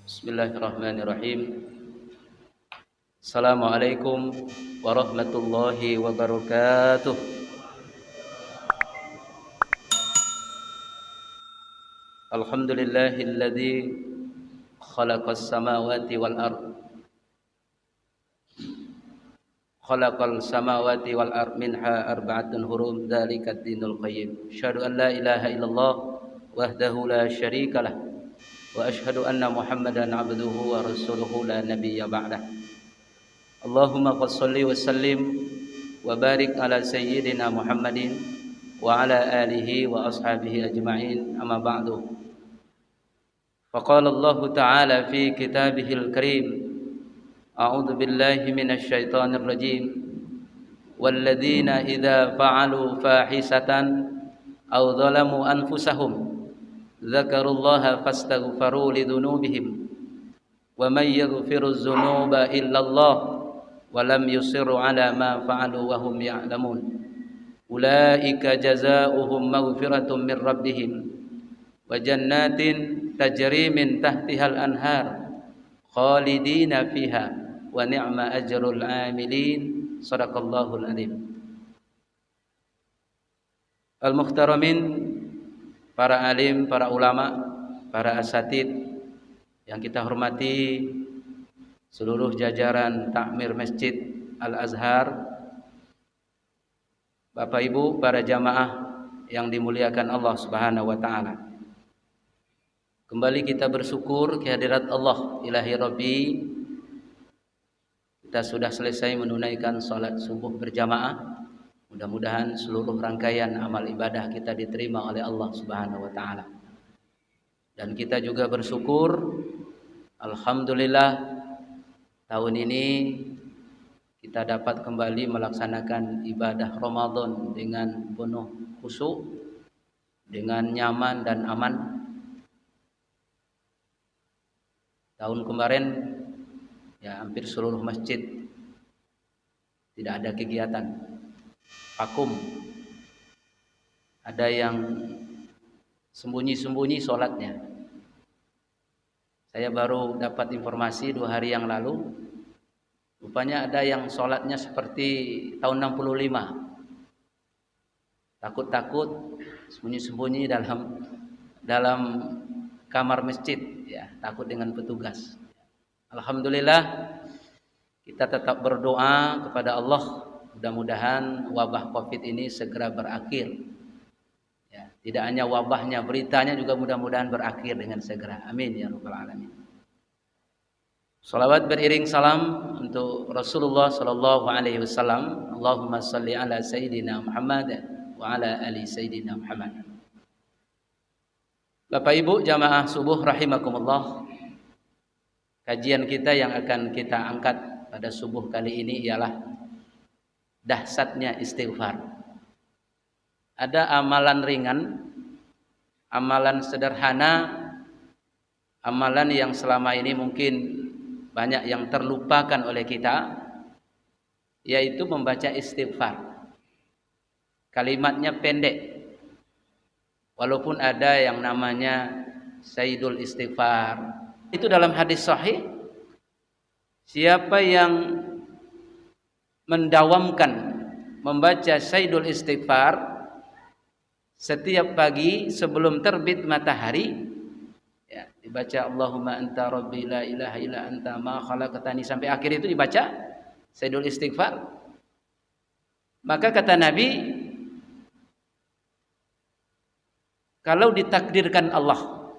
Bismillahirrahmanirrahim. Assalamualaikum warahmatullahi wabarakatuh. Alhamdulillahilladzi khalaqas samawati wal ard. Khalaqal samawati wal ard minha arba'atun hurum dzalikad dinul qayyim. Asyhadu an la ilaha illallah wahdahu la syarikalah wa asyhadu anna Muhammadan abduhu wa rasuluhu la nabiyya ba'dah. Allahumma shalli wa sallim wa barik ala sayyidina Muhammadin wa ala alihi wa ashabihi ajma'in, amma ba'du. Faqala Allah ta'ala fi kitabihil karim, a'udzu billahi minasy syaithanir rajim, walladzina idza fa'alu fahisatan aw dzalamu anfusahum dzakarullaha fastaghfaru lidzunubihim wa may yaghfiruz dzunuba illallah wa lam yusirru ala ma fa'alu wa hum ya'lamun ulaika jazaohum maghfiratun min rabbihim wa jannatin tajri min tahtihal anhar khalidina fiha wa ni'ma ajrul 'amilin. Shadaqallahul adzim. Al-muhtaramin, para alim, para ulama, para asatid yang kita hormati, seluruh jajaran takmir Masjid Al-Azhar, Bapak Ibu, para jamaah yang dimuliakan Allah Subhanahu wa taala. Kembali kita bersyukur kehadirat Allah Ilahi Rabbi. Kita sudah selesai menunaikan salat subuh berjamaah. Mudah-mudahan seluruh rangkaian amal ibadah kita diterima oleh Allah Subhanahu wa taala. Dan kita juga bersyukur, alhamdulillah, tahun ini kita dapat kembali melaksanakan ibadah Ramadan dengan penuh khusyuk, dengan nyaman dan aman. Tahun kemarin ya hampir seluruh masjid tidak ada kegiatan, vakum. Ada yang sembunyi-sembunyi sholatnya. Saya baru dapat informasi 2 hari yang lalu, rupanya ada yang sholatnya seperti tahun 65. Takut-takut sembunyi-sembunyi dalam kamar masjid, ya, takut dengan petugas. Alhamdulillah, kita tetap berdoa kepada Allah, mudah-mudahan wabah Covid ini segera berakhir. Ya, tidak hanya wabahnya, beritanya juga mudah-mudahan berakhir dengan segera. Amin ya rabbal alamin. Salawat beriring salam untuk Rasulullah sallallahu alaihi wasallam. Allahumma shalli ala sayyidina Muhammad wa ala ali sayyidina Muhammad. Bapak Ibu jamaah subuh rahimakumullah. Kajian kita yang akan kita angkat pada subuh kali ini ialah dahsyatnya istighfar. Ada amalan ringan, amalan sederhana, amalan yang selama ini mungkin banyak yang terlupakan oleh kita, yaitu membaca istighfar. Kalimatnya pendek, walaupun ada yang namanya Sayyidul Istighfar. Itu dalam hadis sahih, siapa yang mendawamkan membaca Sayyidul Istighfar setiap pagi sebelum terbit matahari, ya, dibaca Allahumma anta rabbi la ilaha illa anta ma khalaqtani sampai akhir itu dibaca Sayyidul Istighfar. Maka kata Nabi, kalau ditakdirkan Allah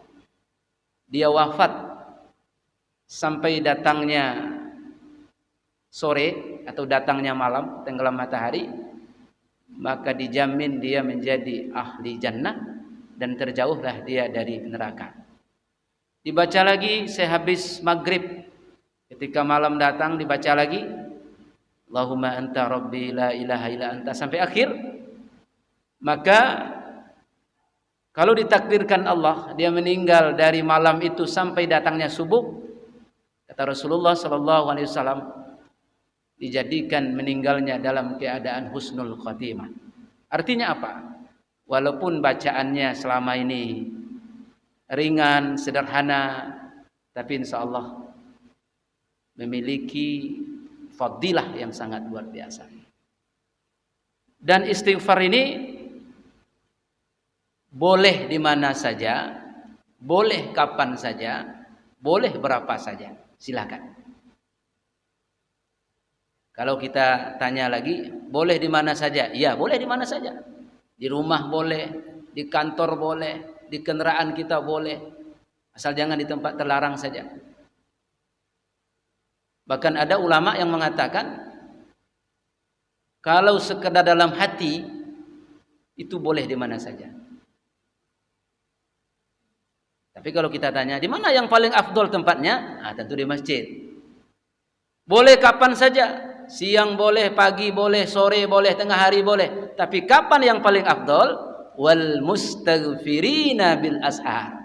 dia wafat sampai datangnya sore atau datangnya malam, tenggelam matahari, maka dijamin dia menjadi ahli jannah dan terjauhlah dia dari neraka. Dibaca lagi sehabis maghrib, ketika malam datang dibaca lagi Allahumma anta rabbi la ilaha illa anta sampai akhir. Maka kalau ditakdirkan Allah dia meninggal dari malam itu sampai datangnya subuh, kata Rasulullah sallallahu alaihi wasallam, dijadikan meninggalnya dalam keadaan husnul khatimah. Artinya apa? Walaupun bacaannya selama ini ringan, sederhana, tapi insya Allah memiliki fadilah yang sangat luar biasa. Dan istighfar ini boleh di mana saja, boleh kapan saja, boleh berapa saja, silakan. Kalau kita tanya lagi, boleh di mana saja? Ya, boleh di mana saja. Di rumah boleh, di kantor boleh, di kendaraan kita boleh. Asal jangan di tempat terlarang saja. Bahkan ada ulama yang mengatakan, kalau sekedar dalam hati, itu boleh di mana saja. Tapi kalau kita tanya, di mana yang paling afdol tempatnya? Nah, tentu di masjid. Boleh kapan saja. Siang boleh, pagi boleh, sore boleh, tengah hari boleh. Tapi kapan yang paling afdol? Wal mustaghfirina bil ashar.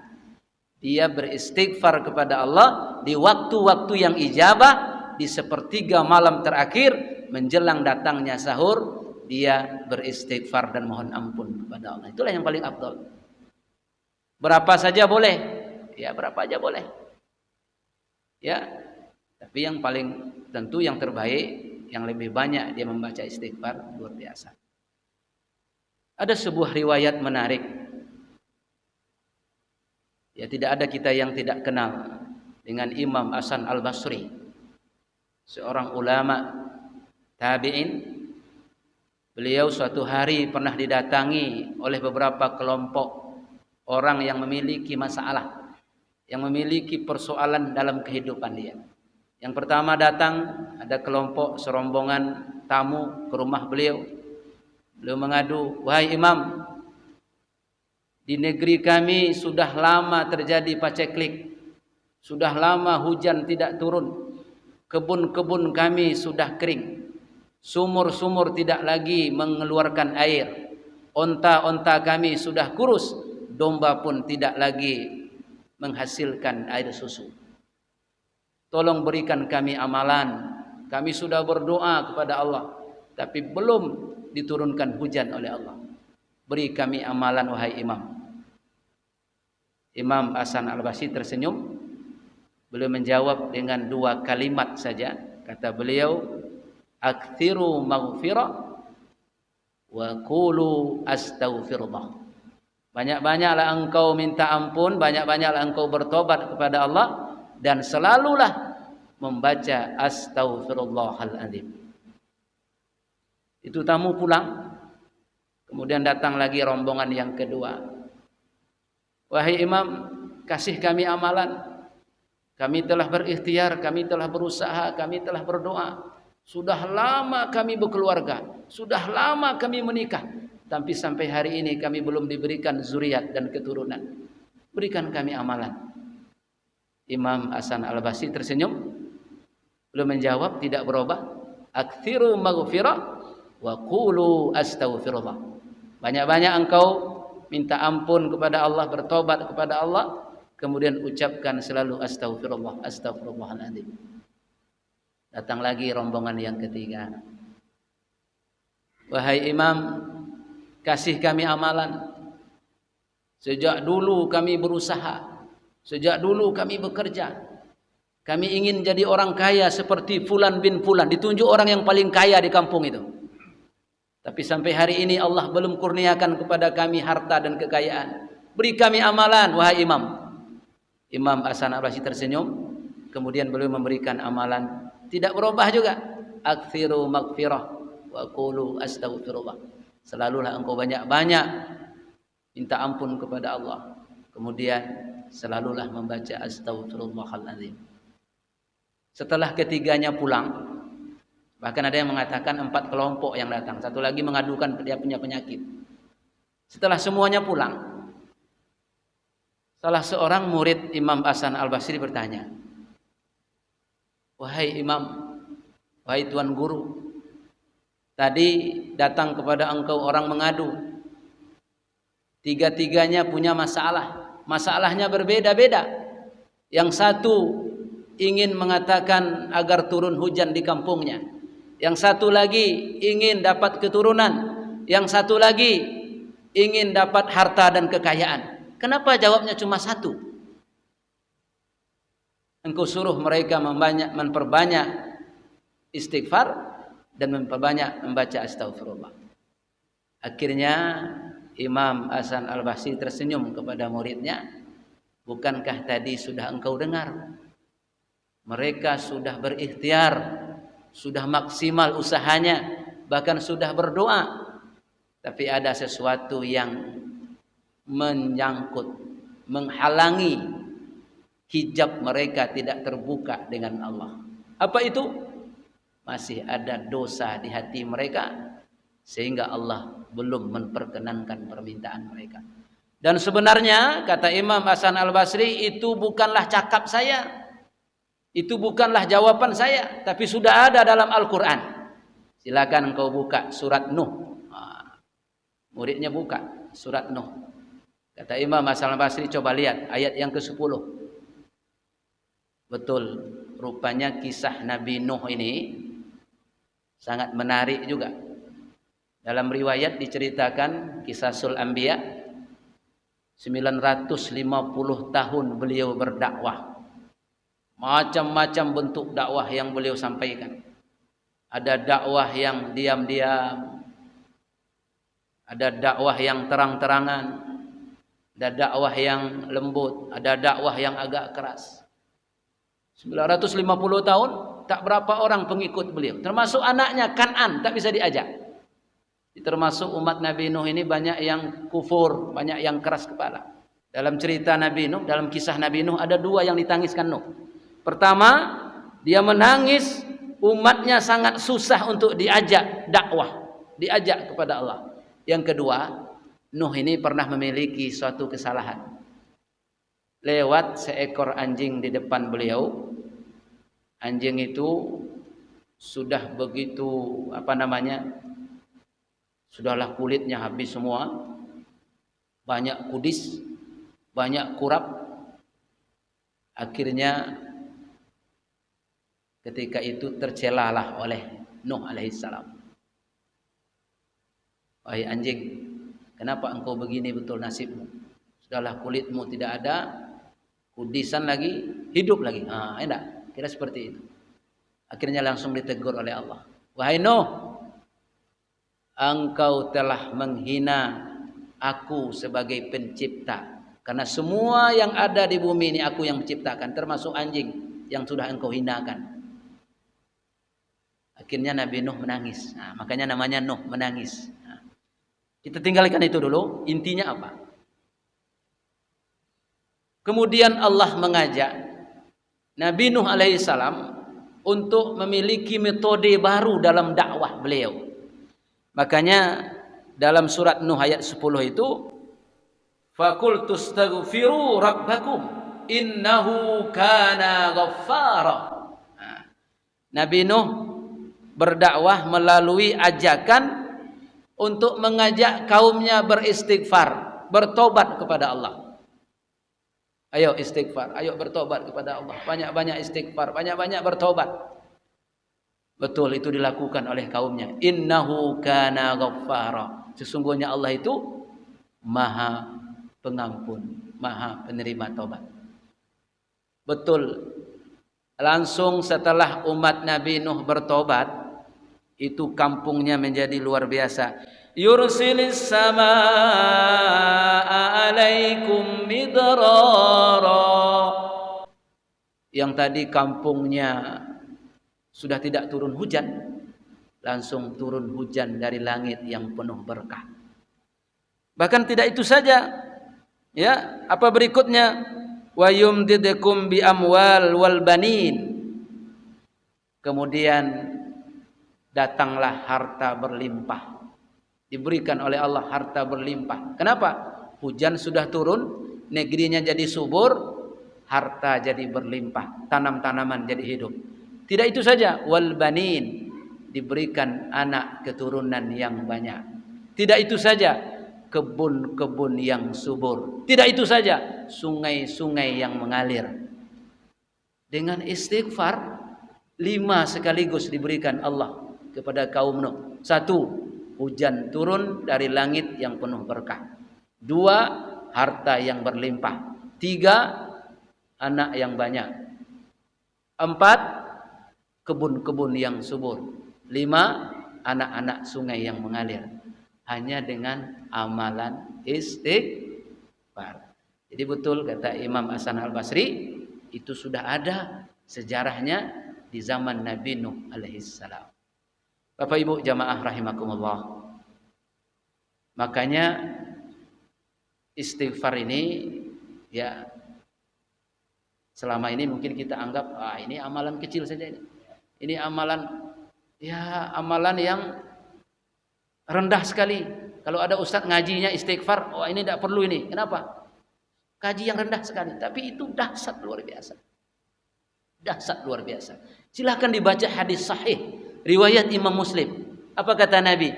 Dia beristighfar kepada Allah di waktu-waktu yang ijabah, di sepertiga malam terakhir menjelang datangnya sahur, dia beristighfar dan mohon ampun kepada Allah. Itulah yang paling afdal. Berapa saja boleh, ya berapa aja boleh, ya. Tapi yang paling tentu yang terbaik, yang lebih banyak dia membaca istighfar, luar biasa. Ada sebuah riwayat menarik. Ya, tidak ada kita yang tidak kenal dengan Imam Hasan Al-Basri, seorang ulama tabi'in. Beliau suatu hari pernah didatangi oleh beberapa kelompok orang yang memiliki masalah, yang memiliki persoalan dalam kehidupan dia. Yang pertama datang, ada kelompok serombongan tamu ke rumah beliau. Beliau mengadu, "Wahai Imam, di negeri kami sudah lama terjadi paceklik, sudah lama hujan tidak turun, kebun-kebun kami sudah kering, sumur-sumur tidak lagi mengeluarkan air, onta-onta kami sudah kurus, domba pun tidak lagi menghasilkan air susu. Tolong berikan kami amalan, kami sudah berdoa kepada Allah, tapi belum diturunkan hujan oleh Allah. Beri kami amalan wahai Imam." Imam Hasan Al-Basri tersenyum. Beliau menjawab dengan dua kalimat saja. Kata beliau, "Aktsiru maghfirah wa qulu astaghfirullah." Banyak-banyaklah engkau minta ampun, banyak-banyaklah engkau bertobat kepada Allah, dan selalulah membaca astaghfirullahaladzim. Itu tamu pulang. Kemudian datang lagi rombongan yang kedua. "Wahai Imam, kasih kami amalan. Kami telah berikhtiar, kami telah berusaha, kami telah berdoa. Sudah lama kami berkeluarga, sudah lama kami menikah, tapi sampai hari ini kami belum diberikan zuriat dan keturunan. Berikan kami amalan." Imam Hasan Al-Basri tersenyum. Beliau menjawab tidak berubah, "Aktsiru maghfirah wa qulu astaghfirullah." Banyak-banyak engkau minta ampun kepada Allah, bertobat kepada Allah, kemudian ucapkan selalu astaghfirullah, astaghfirullahaladzim. Datang lagi rombongan yang ketiga. "Wahai Imam, kasih kami amalan. Sejak dulu kami berusaha, sejak dulu kami bekerja. Kami ingin jadi orang kaya seperti Fulan bin Fulan." Ditunjuk orang yang paling kaya di kampung itu. Tapi sampai hari ini Allah belum kurniakan kepada kami harta dan kekayaan. Beri kami amalan wahai Imam. Imam Hasan Al-Basri tersenyum. Kemudian beliau memberikan amalan. Tidak berubah juga. Aktsiru maghfirah wa qulu astaghfirullah. Selalulah engkau banyak-banyak minta ampun kepada Allah. Kemudian selalulah membaca astaghfirullahaladzim. Setelah ketiganya pulang, bahkan ada yang mengatakan 4 kelompok yang datang. Satu lagi mengadukan dia punya penyakit. Setelah semuanya pulang, salah seorang murid Imam Hasan Al-Basri bertanya, "Wahai Imam, wahai Tuan Guru, tadi datang kepada engkau orang mengadu. Tiga-tiganya punya masalah. Masalahnya berbeda-beda. Yang satu ingin mengatakan agar turun hujan di kampungnya. Yang satu lagi ingin dapat keturunan. Yang satu lagi ingin dapat harta dan kekayaan. Kenapa jawabnya cuma satu?" engkau suruh mereka memperbanyak istighfar dan memperbanyak membaca astagfirullah. Akhirnya Imam Hasan Al-Basri tersenyum kepada muridnya, bukankah tadi sudah engkau dengar? Mereka sudah berikhtiar, sudah maksimal usahanya, bahkan sudah berdoa. Tapi ada sesuatu yang menyangkut, menghalangi hijab mereka tidak terbuka dengan Allah. Apa itu? Masih ada dosa di hati mereka, sehingga Allah belum memperkenankan permintaan mereka. Dan sebenarnya, kata Imam Hasan Al-Basri, itu bukanlah cakap saya, itu bukanlah jawaban saya, tapi sudah ada dalam Al-Quran. Silakan engkau buka surat Nuh. Muridnya buka surat Nuh. Kata Imam Hasan Al-Basri, coba lihat ayat yang ke-10. Betul, rupanya kisah Nabi Nuh ini sangat menarik juga. Dalam riwayat diceritakan kisah Sul Anbiya, 950 tahun beliau berdakwah. Macam-macam bentuk dakwah yang beliau sampaikan. Ada dakwah yang diam-diam, ada dakwah yang terang-terangan, ada dakwah yang lembut, ada dakwah yang agak keras. 950 tahun, tak berapa orang pengikut beliau. Termasuk anaknya Kan'an, tak bisa diajak. Termasuk umat Nabi Nuh ini banyak yang kufur, banyak yang keras kepala. Dalam cerita Nabi Nuh, dalam kisah Nabi Nuh ada dua yang ditangiskan Nuh. Pertama, dia menangis umatnya sangat susah untuk diajak dakwah, diajak kepada Allah. Yang kedua, Nuh ini pernah memiliki suatu kesalahan. Lewat seekor anjing di depan beliau. Anjing itu sudah begitu sudahlah kulitnya habis semua, banyak kudis, banyak kurap. Akhirnya ketika itu tercelalah oleh Nuh alaihissalam. Wahai anjing, kenapa engkau begini betul nasibmu? Sudahlah kulitmu tidak ada, kudisan lagi, hidup lagi. Enak, kira seperti itu. Akhirnya langsung ditegur oleh Allah. Wahai Nuh, engkau telah menghina aku sebagai pencipta. Karena semua yang ada di bumi ini aku yang menciptakan, termasuk anjing yang sudah engkau hinakan. Akhirnya Nabi Nuh menangis. Makanya namanya Nuh, menangis. Kita tinggalkan itu dulu. Intinya apa? Kemudian Allah mengajak Nabi Nuh alaihissalam untuk memiliki metode baru dalam dakwah beliau. Makanya dalam surat Nuh ayat 10 itu, faqultustaghfiru rabbakum innahu kana ghaffara. Nabi Nuh berdakwah melalui ajakan untuk mengajak kaumnya beristighfar, bertobat kepada Allah. Ayo istighfar, ayo bertobat kepada Allah. Banyak-banyak istighfar, banyak-banyak bertobat. Betul, itu dilakukan oleh kaumnya. Innahu kana ghaffara. Sesungguhnya Allah itu Maha Pengampun, Maha Penerima Tobat. Betul. Langsung setelah umat Nabi Nuh bertobat, itu kampungnya menjadi luar biasa. Yursilis samaa alaikum midrara. Yang tadi kampungnya sudah tidak turun hujan, langsung turun hujan dari langit yang penuh berkah. Bahkan tidak itu saja, ya, apa berikutnya? Wa yumdidukum bi amwal wal banin. Kemudian datanglah harta berlimpah. Diberikan oleh Allah harta berlimpah. Kenapa? Hujan sudah turun, negerinya jadi subur, harta jadi berlimpah, tanam-tanaman jadi hidup. Tidak itu saja, wal banin, diberikan anak keturunan yang banyak. Tidak itu saja, kebun-kebun yang subur. Tidak itu saja, sungai-sungai yang mengalir. Dengan istighfar 5 sekaligus diberikan Allah kepada kaum Nuh. 1, hujan turun dari langit yang penuh berkah. 2, harta yang berlimpah. 3, anak yang banyak. 4, kebun-kebun yang subur. 5, anak-anak sungai yang mengalir. Hanya dengan amalan istighfar. Jadi betul kata Imam Hasan Al-Basri, itu sudah ada sejarahnya di zaman Nabi Nuh alaihissalam. Bapak Ibu jamaah rahimakumullah. Makanya istighfar ini ya selama ini mungkin kita anggap ini amalan kecil saja ini. Ini amalan yang rendah sekali. Kalau ada ustadz ngajinya istighfar, ini tidak perlu ini. Kenapa? Kaji yang rendah sekali, tapi itu dahsyat luar biasa. Dahsyat luar biasa. Silahkan dibaca hadis sahih riwayat Imam Muslim. Apa kata Nabi?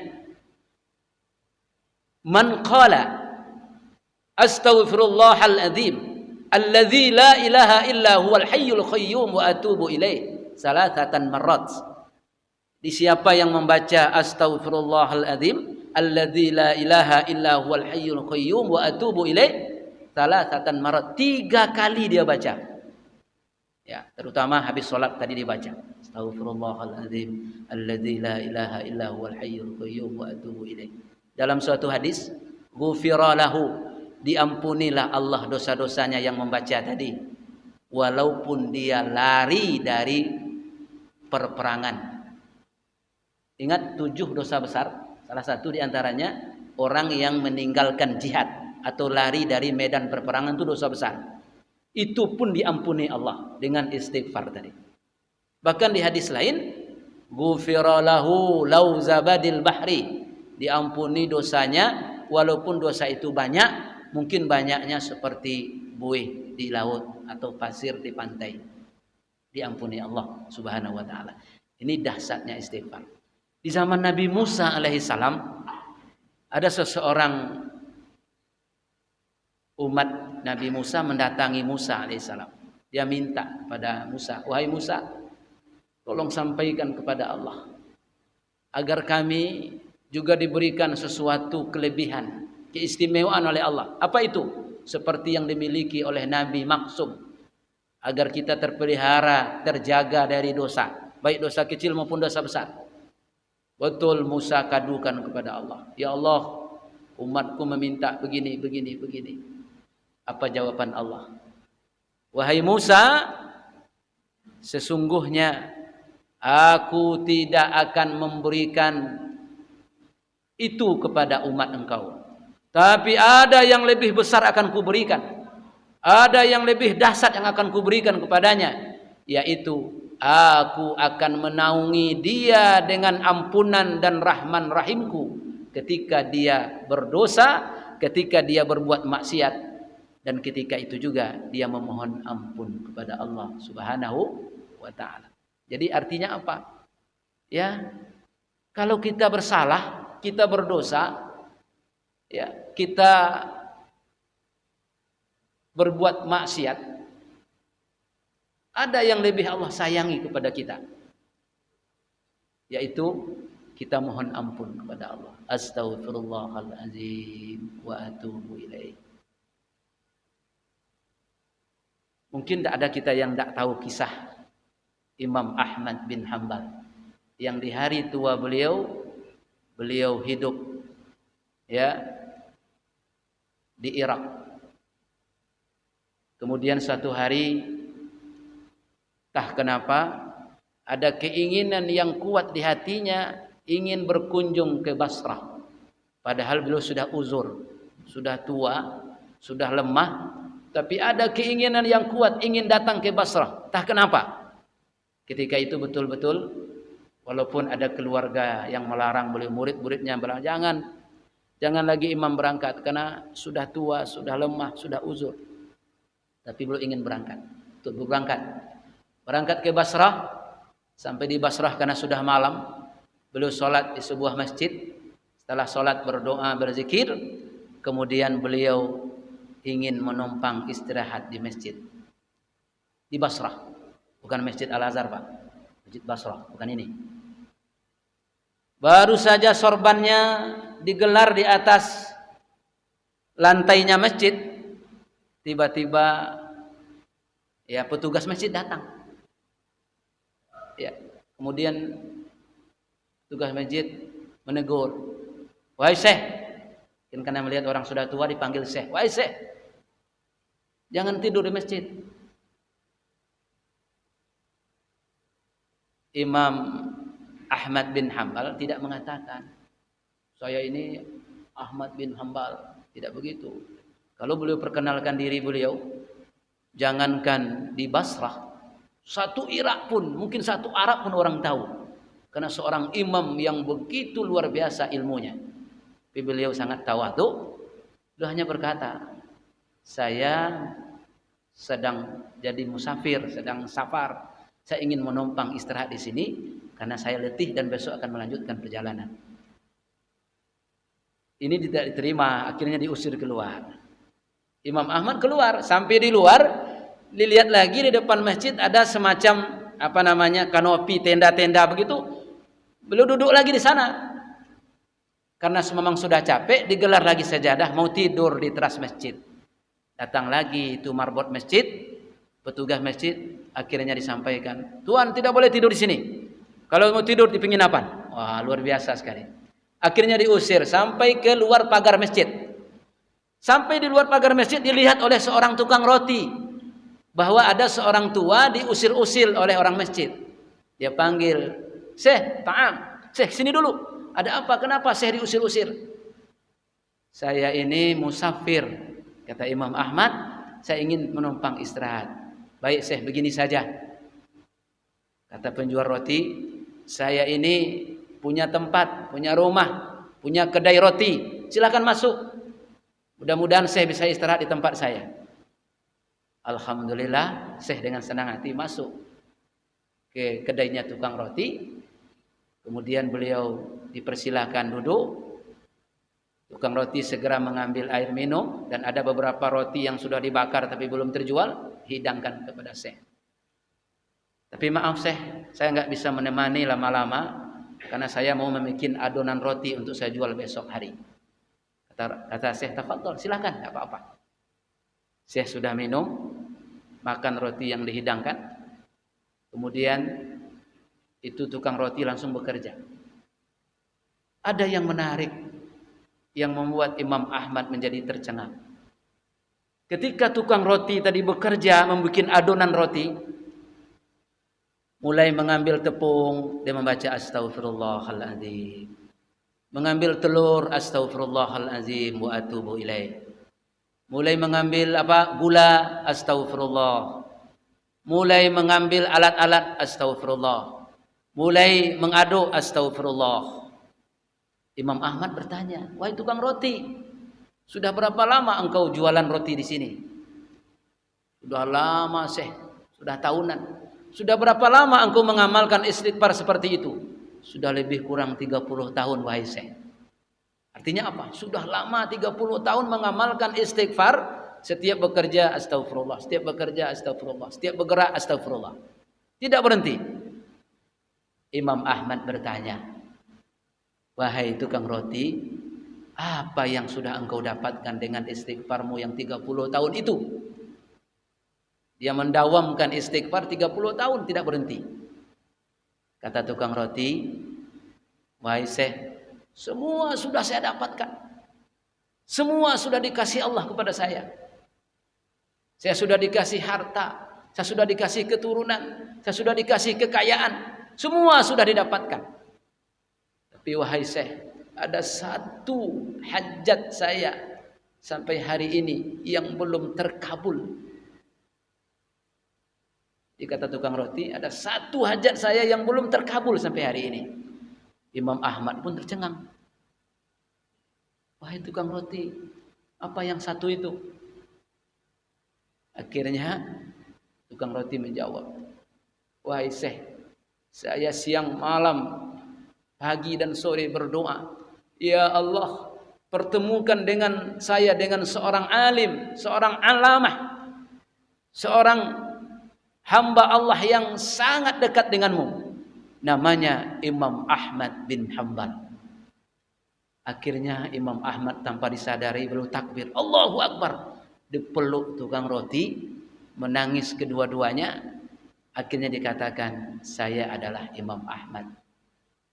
Man qala astaghfirullahal azim alladzi la ilaha illa huwal hayyul qayyum wa atubu ilaih salasatan marrat. Di siapa yang membaca astaghfirullahal azim alladzi la ilaha illa huwal hayyul qayyum wa atubu ilaih salasatan marrat, 3 kali dia baca. Ya, terutama habis sholat tadi dibaca. Astaghfirullahaladzim alladzi la ilaha illa huwal hayyul qayyum wa atubu ilaih. Dalam suatu hadis, ghufira lahu, diampunilah Allah dosa-dosanya yang membaca tadi, walaupun dia lari dari perperangan. Ingat 7 dosa besar, salah satu diantaranya orang yang meninggalkan jihad atau lari dari medan perperangan itu dosa besar. Itu pun diampuni Allah dengan istighfar tadi. Bahkan di hadis lain, ghufira lahu law zabadil bahri, diampuni dosanya walaupun dosa itu banyak, mungkin banyaknya seperti buih di laut atau pasir di pantai. Diampuni Allah Subhanahu wa taala. Ini dahsyatnya istighfar. Di zaman Nabi Musa alaihissalam ada seseorang umat Nabi Musa mendatangi Musa alaihissalam. Dia minta kepada Musa, wahai Musa, tolong sampaikan kepada Allah agar kami juga diberikan sesuatu kelebihan, keistimewaan oleh Allah. Apa itu? Seperti yang dimiliki oleh Nabi Maksum, agar kita terpelihara, terjaga dari dosa, baik dosa kecil maupun dosa besar. Betul Musa kadukan kepada Allah, ya Allah, umatku meminta begini, begini, begini. Apa jawaban Allah? Wahai Musa, sesungguhnya aku tidak akan memberikan itu kepada umat engkau. Tapi ada yang lebih besar akan kuberikan. Ada yang lebih dahsyat yang akan kuberikan kepadanya, yaitu aku akan menaungi dia dengan ampunan dan rahman rahimku ketika dia berdosa, ketika dia berbuat maksiat, dan ketika itu juga dia memohon ampun kepada Allah Subhanahu wa taala. Jadi artinya apa? Ya, kalau kita bersalah, kita berdosa, ya, kita berbuat maksiat, ada yang lebih Allah sayangi kepada kita, yaitu kita mohon ampun kepada Allah. Astaghfirullahaladzim wa atubu ilaih. Mungkin tidak ada kita yang tidak tahu kisah Imam Ahmad bin Hanbal yang di hari tua beliau hidup ya di Irak. Kemudian suatu hari entah kenapa ada keinginan yang kuat di hatinya ingin berkunjung ke Basrah. Padahal beliau sudah uzur, sudah tua, sudah lemah, tapi ada keinginan yang kuat ingin datang ke Basrah. Entah kenapa. Ketika itu betul-betul walaupun ada keluarga yang melarang beliau, murid-muridnya bilang jangan lagi imam berangkat karena sudah tua, sudah lemah, sudah uzur. Tapi beliau ingin berangkat. Untuk berangkat. Berangkat ke Basrah. Sampai di Basrah karena sudah malam, beliau sholat di sebuah masjid. Setelah sholat berdoa, berzikir, kemudian beliau ingin menumpang istirahat di masjid di Basrah, bukan Masjid Al-Azhar Pak, Masjid Basrah, bukan ini. Baru saja sorbannya digelar di atas lantainya masjid, tiba-tiba ya petugas masjid datang. Ya. Kemudian tugas masjid menegur, "Wahai Syekh," karena melihat orang sudah tua dipanggil Syekh, "Wahai Syekh, jangan tidur di masjid." Imam Ahmad bin Hambal tidak mengatakan, "Saya ini Ahmad bin Hambal." Tidak begitu. Kalau beliau perkenalkan diri beliau, jangankan di Basrah, satu Irak pun, mungkin satu Arab pun orang tahu. Karena seorang imam yang begitu luar biasa ilmunya. Tapi beliau sangat tawadhu. Beliau hanya berkata, "Saya sedang jadi musafir, sedang safar. Saya ingin menumpang istirahat di sini karena saya letih dan besok akan melanjutkan perjalanan." Ini tidak diterima, akhirnya diusir keluar. Imam Ahmad keluar, sampai di luar dilihat lagi di depan masjid ada semacam kanopi, tenda-tenda begitu. Beliau duduk lagi di sana. Karena memang sudah capek, digelar lagi sajadah, mau tidur di teras masjid. Datang lagi itu marbot masjid, petugas masjid, akhirnya disampaikan, "Tuan tidak boleh tidur di sini. Kalau mau tidur di penginapan." Wah, luar biasa sekali. Akhirnya diusir sampai ke luar pagar masjid. Sampai di luar pagar masjid dilihat oleh seorang tukang roti bahwa ada seorang tua diusir-usir oleh orang masjid. Dia panggil, "Syekh, ta'am. Syekh, sini dulu. Ada apa? Kenapa Syekh diusir-usir?" "Saya ini musafir," kata Imam Ahmad, "saya ingin menumpang istirahat." "Baik Syekh, begini saja," kata penjual roti, "saya ini punya tempat, punya rumah, punya kedai roti. Silakan masuk. Mudah-mudahan Syekh bisa istirahat di tempat saya." Alhamdulillah, Syekh dengan senang hati masuk ke kedainya tukang roti. Kemudian beliau dipersilahkan duduk. Tukang roti segera mengambil air minum dan ada beberapa roti yang sudah dibakar tapi belum terjual, hidangkan kepada Syekh. "Tapi maaf Syekh, saya nggak bisa menemani lama-lama karena saya mau membuat adonan roti untuk saya jual besok hari." Kata Syekh, "Tafadhol, silakan, enggak apa-apa." Syekh sudah minum, makan roti yang dihidangkan. Kemudian itu tukang roti langsung bekerja. Ada yang menarik yang membuat Imam Ahmad menjadi tercengang. Ketika tukang roti tadi bekerja membuat adonan roti, mulai mengambil tepung, dia membaca Astaghfirullahaladzim. Mengambil telur, Astaghfirullahaladzim wa atubu ilaih. Mulai mengambil gula, Astaghfirullah. Mulai mengambil alat-alat, Astaghfirullah. Mulai mengaduk, Astaghfirullah. Imam Ahmad bertanya, "Wahai tukang roti, sudah berapa lama engkau jualan roti di sini?" "Sudah lama Syekh, sudah tahunan." "Sudah berapa lama engkau mengamalkan istighfar seperti itu?" "Sudah lebih kurang 30 tahun wahai Syekh." Artinya apa? Sudah lama 30 tahun mengamalkan istighfar, setiap bekerja astagfirullah, setiap bekerja astagfirullah, setiap bergerak astagfirullah. Tidak berhenti. Imam Ahmad bertanya, "Wahai tukang roti, apa yang sudah engkau dapatkan dengan istighfarmu yang 30 tahun itu?" Dia mendawamkan istighfar 30 tahun tidak berhenti. Kata tukang roti, "Wahai Syekh, semua sudah saya dapatkan. Semua sudah dikasih Allah kepada saya. Saya sudah dikasih harta, saya sudah dikasih keturunan, saya sudah dikasih kekayaan. Semua sudah didapatkan. Tapi wahai Syekh, ada satu hajat saya sampai hari ini yang belum terkabul." Dikata tukang roti, ada satu hajat saya yang belum terkabul sampai hari ini. Imam Ahmad pun tercengang. "Wahai tukang roti, apa yang satu itu?" Akhirnya tukang roti menjawab, "Wahai Syekh, saya siang malam, pagi dan sore berdoa, ya Allah, pertemukan dengan saya dengan seorang alim, seorang alamah, seorang hamba Allah yang sangat dekat denganmu, namanya Imam Ahmad bin Hambal." Akhirnya Imam Ahmad tanpa disadari beliau takbir, Allahu Akbar, dipeluk tukang roti, menangis kedua-duanya. Akhirnya dikatakan, saya adalah Imam Ahmad.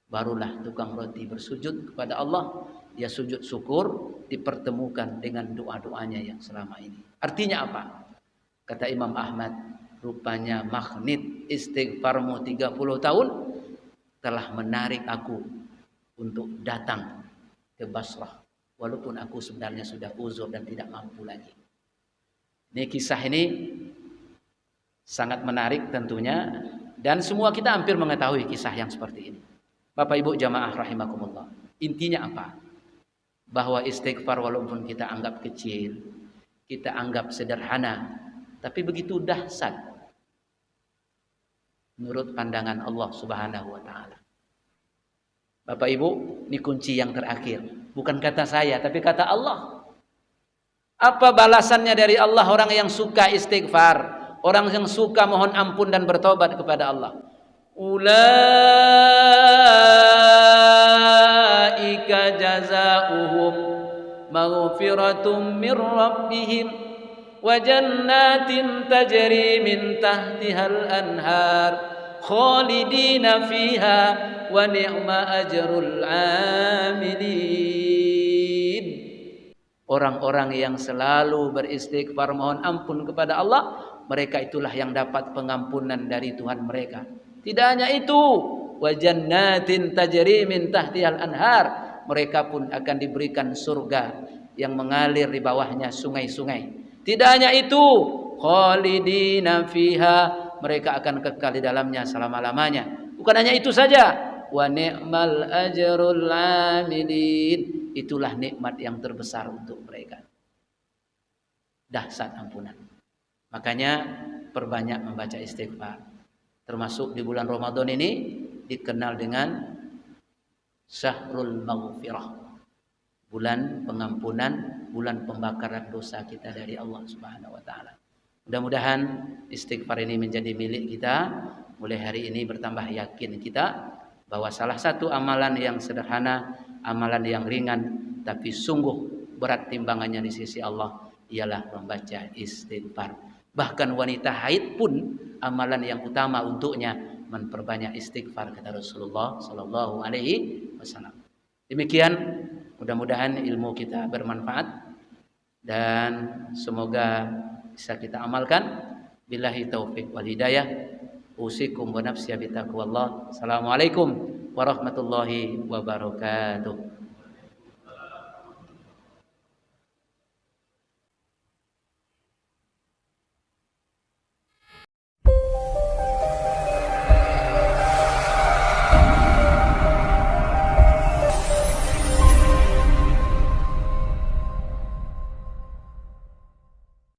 Barulah tukang roti bersujud kepada Allah. Dia sujud syukur, dipertemukan dengan doa-doanya yang selama ini. Artinya apa? Kata Imam Ahmad, rupanya magnet istighfarmu 30 tahun telah menarik aku untuk datang ke Basrah. Walaupun aku sebenarnya sudah uzur dan tidak mampu lagi. Ini kisah ini sangat menarik tentunya. Dan semua kita hampir mengetahui kisah yang seperti ini. Bapak Ibu jamaah rahimakumullah. Intinya apa? Bahwa istighfar walaupun kita anggap kecil, kita anggap sederhana, tapi begitu dahsyat menurut pandangan Allah Subhanahu wa taala. Bapak Ibu, ini kunci yang terakhir. Bukan kata saya, tapi kata Allah. Apa balasannya dari Allah orang yang suka istighfar, orang yang suka mohon ampun dan bertobat kepada Allah? Ulaika jazaohum maghfiratum mir rabbihim wa jannatin tajri min tahtihal anhar khalidina fiha wa ni'ma ajrul amilin. Orang-orang yang selalu beristighfar mohon ampun kepada Allah, mereka itulah yang dapat pengampunan dari Tuhan mereka. Tidak hanya itu, wa jannatin tajri min tahtihal anhar, mereka pun akan diberikan surga yang mengalir di bawahnya sungai-sungai. Tidak hanya itu, khalidina fiha, mereka akan kekal di dalamnya selama-lamanya. Bukan hanya itu saja, wa ni'mal ajrul amilin, itulah nikmat yang terbesar untuk mereka. Dahsyat ampunan. Makanya perbanyak membaca istighfar. Termasuk di bulan Ramadan ini dikenal dengan Syahrul Maghfirah, bulan pengampunan, bulan pembakaran dosa kita dari Allah Subhanahu wa taala. Mudah-mudahan istighfar ini menjadi milik kita. Mulai hari ini bertambah yakin kita bahwa salah satu amalan yang sederhana, amalan yang ringan, tapi sungguh berat timbangannya di sisi Allah ialah membaca istighfar. Bahkan wanita haid pun amalan yang utama untuknya memperbanyak istighfar, kata Rasulullah sallallahu alaihi wasallam. Demikian, mudah-mudahan ilmu kita bermanfaat dan semoga bisa kita amalkan. Billahi taufik wal hidayah. Usikum wa nafsi bi taqwallah. Assalamualaikum warahmatullahi wabarakatuh.